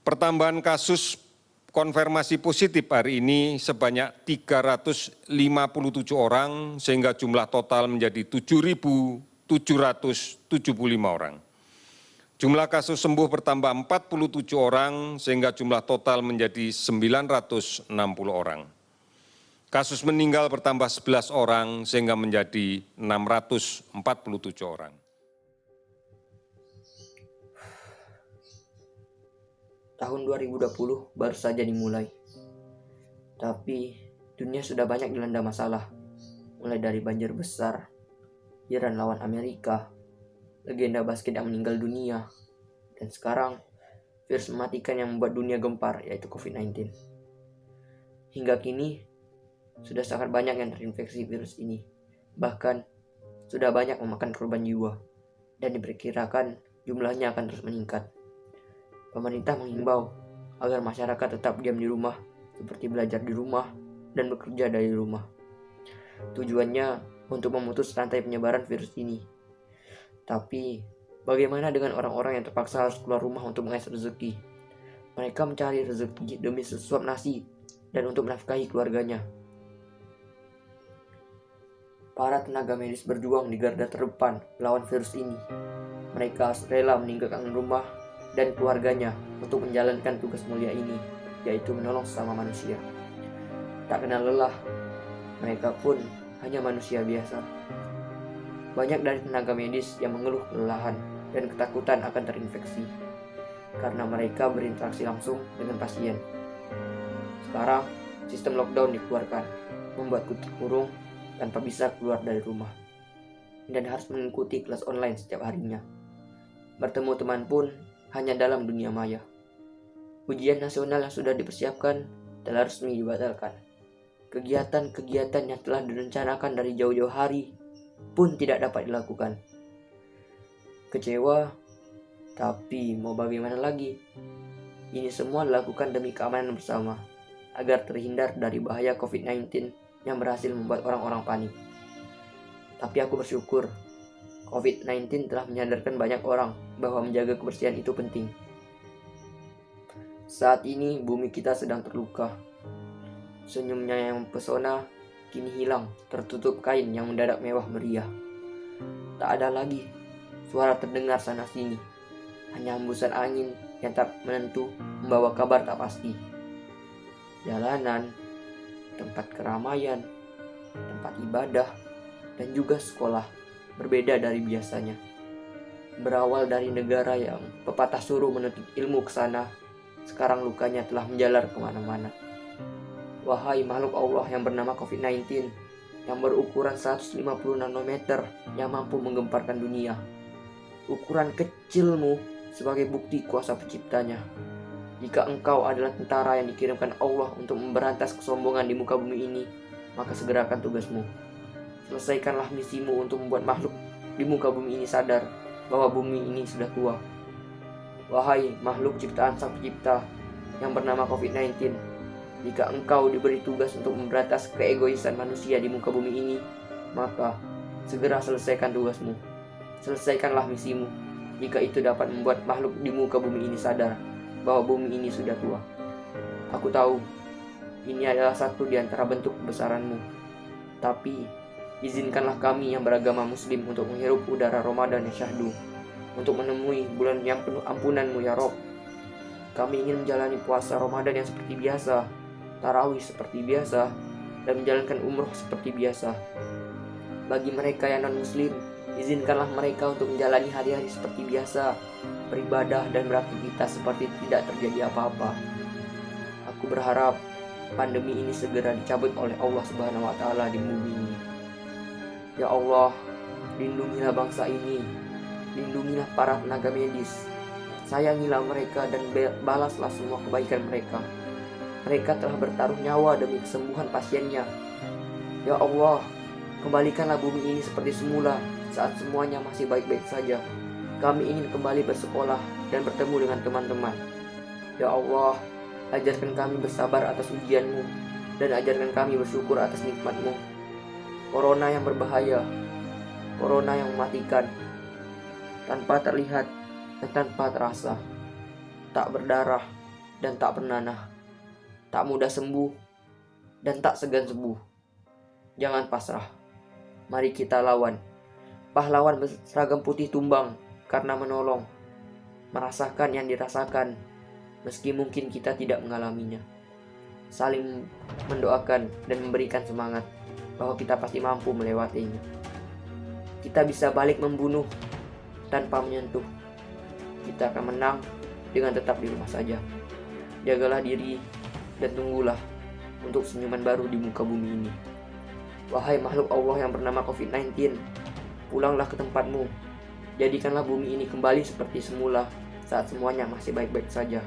Pertambahan kasus konfirmasi positif hari ini sebanyak 357 orang sehingga jumlah total menjadi 7.775 orang. Jumlah kasus sembuh bertambah 47 orang sehingga jumlah total menjadi 960 orang. Kasus meninggal bertambah 11 orang sehingga menjadi 647 orang. Tahun 2020 baru saja dimulai. Tapi dunia sudah banyak dilanda masalah. Mulai dari banjir besar, Iran lawan Amerika, legenda basket yang meninggal dunia, dan sekarang virus mematikan yang membuat dunia gempar, yaitu COVID-19. Hingga kini sudah sangat banyak yang terinfeksi virus ini. Bahkan sudah banyak memakan korban jiwa dan diperkirakan jumlahnya akan terus meningkat. Pemerintah mengimbau agar masyarakat tetap diam di rumah, seperti belajar di rumah dan bekerja dari rumah. Tujuannya untuk memutus rantai penyebaran virus ini. Tapi, bagaimana dengan orang-orang yang terpaksa harus keluar rumah untuk mengais rezeki? Mereka mencari rezeki demi sesuap nasi dan untuk menafkahi keluarganya. Para tenaga medis berjuang di garda terdepan melawan virus ini. Mereka rela meninggalkan rumah dan keluarganya untuk menjalankan tugas mulia ini, yaitu menolong sesama manusia. Tak kenal lelah, mereka pun hanya manusia biasa. Banyak dari tenaga medis yang mengeluh kelelahan dan ketakutan akan terinfeksi, karena mereka berinteraksi langsung dengan pasien. Sekarang, sistem lockdown dikeluarkan, membuatku terkurung tanpa bisa keluar dari rumah, dan harus mengikuti kelas online setiap harinya. Bertemu teman pun hanya dalam dunia maya. Ujian nasional yang sudah dipersiapkan telah resmi dibatalkan. Kegiatan-kegiatan yang telah direncanakan dari jauh-jauh hari pun tidak dapat dilakukan. Kecewa, tapi mau bagaimana lagi? Ini semua dilakukan demi keamanan bersama, agar terhindar dari bahaya COVID-19 yang berhasil membuat orang-orang panik. Tapi aku bersyukur COVID-19 telah menyadarkan banyak orang bahwa menjaga kebersihan itu penting. Saat ini bumi kita sedang terluka. Senyumnya yang mempesona kini hilang, tertutup kain yang mendadak mewah meriah. Tak ada lagi suara terdengar sana-sini, hanya hembusan angin yang tak menentu membawa kabar tak pasti. Jalanan, tempat keramaian, tempat ibadah, dan juga sekolah berbeda dari biasanya. Berawal dari negara yang pepatah suruh menuntut ilmu ke sana, sekarang lukanya telah menjalar kemana-mana. Wahai makhluk Allah yang bernama COVID-19, yang berukuran 150 nanometer yang mampu menggemparkan dunia. Ukuran kecilmu sebagai bukti kuasa penciptanya. Jika engkau adalah tentara yang dikirimkan Allah untuk memberantas kesombongan di muka bumi ini, maka segerakan tugasmu. Selesaikanlah misimu untuk membuat makhluk di muka bumi ini sadar bahwa bumi ini sudah tua. Wahai makhluk ciptaan Sang Pencipta yang bernama COVID-19, jika engkau diberi tugas untuk memberantas keegoisan manusia di muka bumi ini, maka segera selesaikan tugasmu. Selesaikanlah misimu, jika itu dapat membuat makhluk di muka bumi ini sadar bahwa bumi ini sudah tua. Aku tahu, ini adalah satu di antara bentuk kebesaranmu. Tapi izinkanlah kami yang beragama muslim untuk menghirup udara Ramadan yang syahdu, untuk menemui bulan yang penuh ampunanmu ya Rob. Kami ingin menjalani puasa Ramadan yang seperti biasa, tarawih seperti biasa, dan menjalankan umroh seperti biasa. Bagi mereka yang non-muslim, izinkanlah mereka untuk menjalani hari-hari seperti biasa, beribadah dan beraktivitas seperti tidak terjadi apa-apa. Aku berharap pandemi ini segera dicabut oleh Allah Subhanahu wa Ta'ala di bumi ini. Ya Allah, lindungilah bangsa ini, lindungilah para tenaga medis, sayangilah mereka dan balaslah semua kebaikan mereka. Mereka telah bertaruh nyawa demi kesembuhan pasiennya. Ya Allah, kembalikanlah bumi ini seperti semula saat semuanya masih baik-baik saja. Kami ingin kembali bersekolah dan bertemu dengan teman-teman. Ya Allah, ajarkan kami bersabar atas ujian-Mu dan ajarkan kami bersyukur atas nikmat-Mu. Corona yang berbahaya, corona yang mematikan, tanpa terlihat dan tanpa terasa, tak berdarah, dan tak penanah, tak mudah sembuh dan tak segan sembuh. Jangan pasrah, mari kita lawan. Pahlawan berseragam putih tumbang karena menolong, merasakan yang dirasakan, meski mungkin kita tidak mengalaminya. Saling mendoakan dan memberikan semangat bahwa kita pasti mampu melewatinya. Kita bisa balik membunuh tanpa menyentuh. Kita akan menang dengan tetap di rumah saja. Jagalah diri dan tunggulah untuk senyuman baru di muka bumi ini. Wahai makhluk Allah yang bernama COVID-19, pulanglah ke tempatmu. Jadikanlah bumi ini kembali seperti semula saat semuanya masih baik-baik saja.